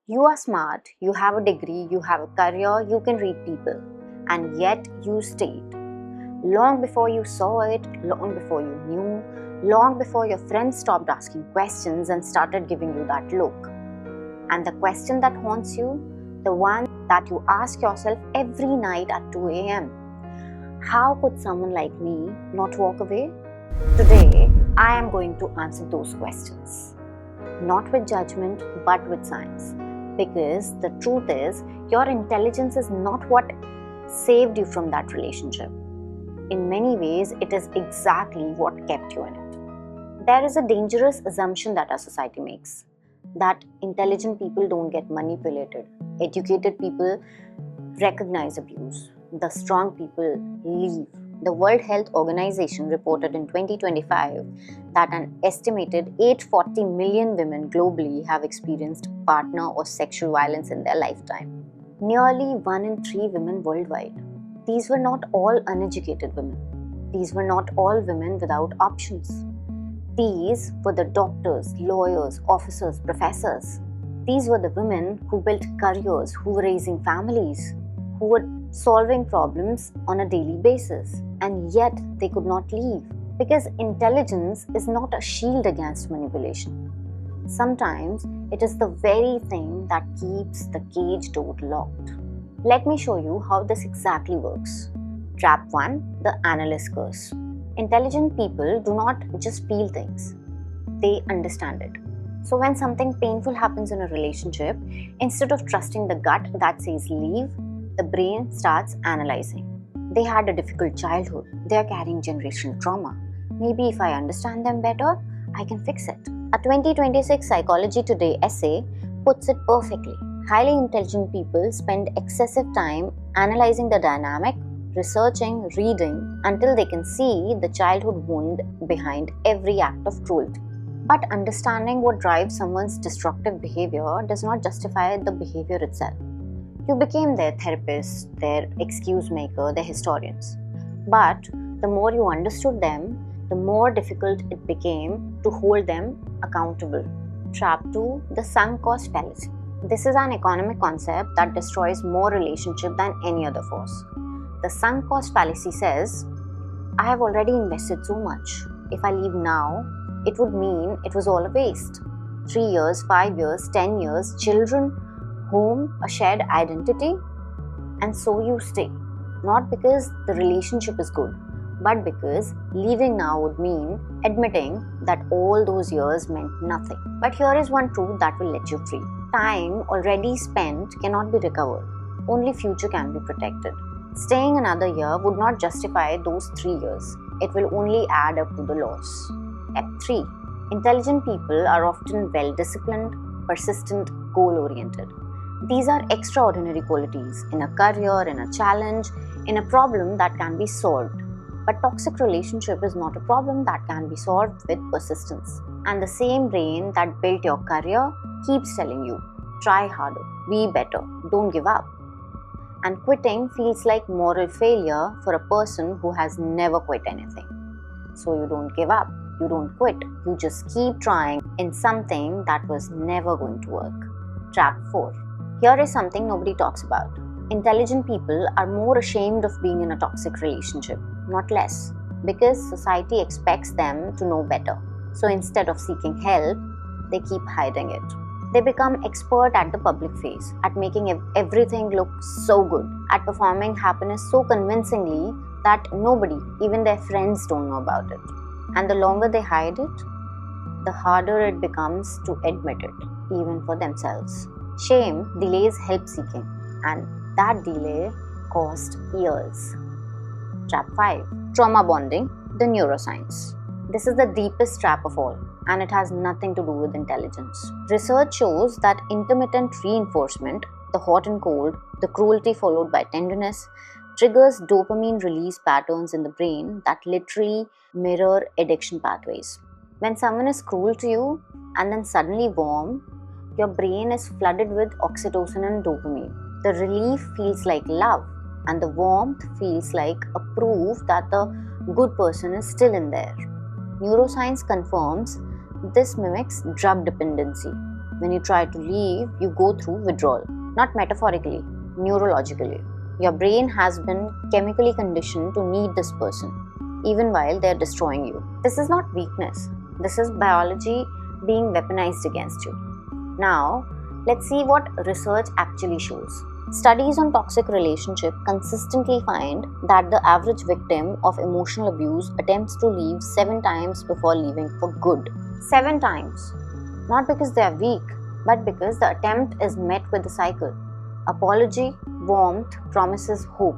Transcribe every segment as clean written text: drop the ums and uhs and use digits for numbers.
You are smart, you have a degree, you have a career, you can read people, and yet you stayed. Long before you saw it, long before you knew, long before your friends stopped asking questions and started giving you that look. And the question that haunts you, the one that you ask yourself every night at 2 a.m. How could someone like me not walk away? Today, I am going to answer those questions. Not with judgment, but with science. Because the truth is, your intelligence is not what saved you from that relationship. In many ways, it is exactly what kept you in it. There is a dangerous assumption that our society makes that intelligent people don't get manipulated, educated people recognize abuse, the strong people leave. The World Health Organization reported in 2025 that an estimated 840 million women globally have experienced partner or sexual violence in their lifetime. Nearly 1 in 3 women worldwide. These were not all uneducated women. These were not all women without options. These were the doctors, lawyers, officers, professors. These were the women who built careers, who were raising families, who were solving problems on a daily basis, and yet they could not leave. Because intelligence is not a shield against manipulation. Sometimes it is the very thing that keeps the cage door locked. Let me show you how this exactly works. Trap 1: the analyst curse. Intelligent people do not just feel things, they understand it. So when something painful happens in a relationship, instead of trusting the gut that says leave, the brain starts analyzing. They had a difficult childhood, they are carrying generational trauma. Maybe if I understand them better, I can fix it. A 2026 Psychology Today essay puts it perfectly. Highly intelligent people spend excessive time analyzing the dynamic, researching, reading, until they can see the childhood wound behind every act of cruelty. But understanding what drives someone's destructive behavior does not justify the behavior itself. You became their therapist, their excuse maker, their historians. But the more you understood them, the more difficult it became to hold them accountable. Trap 2: the sunk cost fallacy. This is an economic concept that destroys more relationships than any other force. The sunk cost fallacy says, I have already invested so much. If I leave now, it would mean it was all a waste. 3 years, 5 years, 10 years, children, home, a shared identity, and so you stay. Not because the relationship is good, but because leaving now would mean admitting that all those years meant nothing. But here is one truth that will let you free. Time already spent cannot be recovered. Only future can be protected. Staying another year would not justify those 3 years. It will only add up to the loss. Step 3. Intelligent people are often well-disciplined, persistent, goal-oriented. These are extraordinary qualities in a career, in a challenge, in a problem that can be solved. But toxic relationship is not a problem that can be solved with persistence. And the same brain that built your career keeps telling you, try harder, be better, don't give up. And quitting feels like moral failure for a person who has never quit anything. So you don't give up, you don't quit, you just keep trying in something that was never going to work. Trap 4. Here is something nobody talks about. Intelligent people are more ashamed of being in a toxic relationship, not less, because society expects them to know better. So instead of seeking help, they keep hiding it. They become expert at the public face, at making everything look so good, at performing happiness so convincingly that nobody, even their friends, don't know about it. And the longer they hide it, the harder it becomes to admit it, even for themselves. Shame delays help seeking, and that delay cost years. Trap 5. Trauma bonding, the neuroscience. This is the deepest trap of all, and it has nothing to do with intelligence. Research shows that intermittent reinforcement, the hot and cold, the cruelty followed by tenderness, triggers dopamine release patterns in the brain that literally mirror addiction pathways. When someone is cruel to you and then suddenly warm, your brain is flooded with oxytocin and dopamine. The relief feels like love, and the warmth feels like a proof that the good person is still in there. Neuroscience confirms this mimics drug dependency. When you try to leave, you go through withdrawal. Not metaphorically, neurologically. Your brain has been chemically conditioned to need this person, even while they are destroying you. This is not weakness. This is biology being weaponized against you. Now, let's see what research actually shows. Studies on toxic relationships consistently find that the average victim of emotional abuse attempts to leave 7 times before leaving for good. 7 times. Not because they are weak, but because the attempt is met with a cycle. Apology, warmth, promises hope.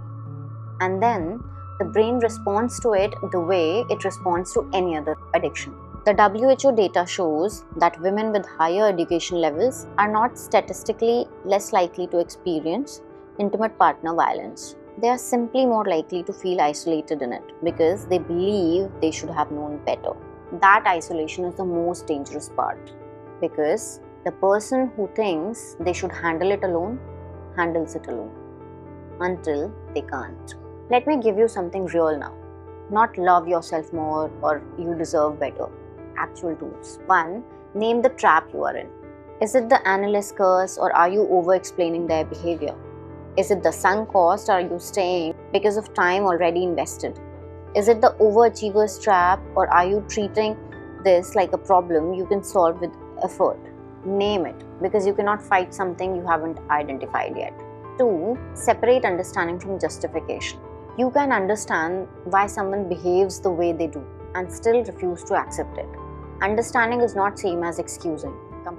And then the brain responds to it the way it responds to any other addiction. The WHO data shows that women with higher education levels are not statistically less likely to experience intimate partner violence. They are simply more likely to feel isolated in it because they believe they should have known better. That isolation is the most dangerous part, because the person who thinks they should handle it alone handles it alone until they can't. Let me give you something real now. Not love yourself more or you deserve better. Actual tools. 1. Name the trap you are in. Is it the analyst curse, or are you over-explaining their behavior? Is it the sunk cost, or are you staying because of time already invested? Is it the overachiever's trap, or are you treating this like a problem you can solve with effort? Name it, because you cannot fight something you haven't identified yet. 2. Separate understanding from justification. You can understand why someone behaves the way they do and still refuse to accept it. Understanding is not same as excusing.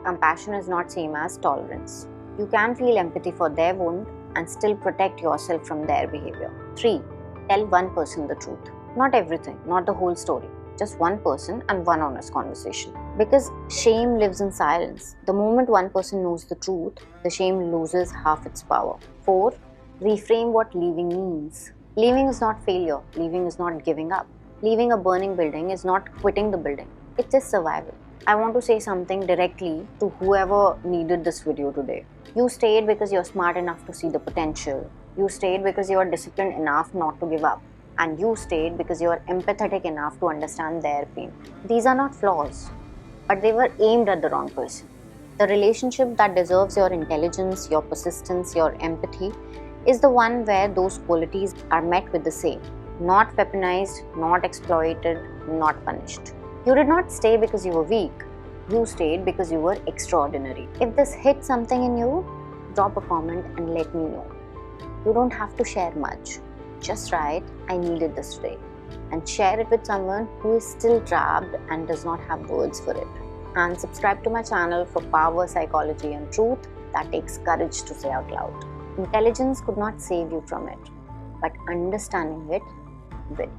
Compassion is not same as tolerance. You can feel empathy for their wound and still protect yourself from their behavior. 3. Tell one person the truth. Not everything, not the whole story. Just one person and one honest conversation. Because shame lives in silence. The moment one person knows the truth, the shame loses half its power. 4. Reframe what leaving means. Leaving is not failure. Leaving is not giving up. Leaving a burning building is not quitting the building. It is survival. I want to say something directly to whoever needed this video today. You stayed because you're smart enough to see the potential. You stayed because you are disciplined enough not to give up. And you stayed because you are empathetic enough to understand their pain. These are not flaws, but they were aimed at the wrong person. The relationship that deserves your intelligence, your persistence, your empathy is the one where those qualities are met with the same. Not weaponized, not exploited, not punished. You did not stay because you were weak. You stayed because you were extraordinary. If this hit something in you, drop a comment and let me know. You don't have to share much. Just write, I needed this today. And share it with someone who is still trapped and does not have words for it. And subscribe to my channel for power, psychology and truth that takes courage to say out loud. Intelligence could not save you from it, but understanding it will.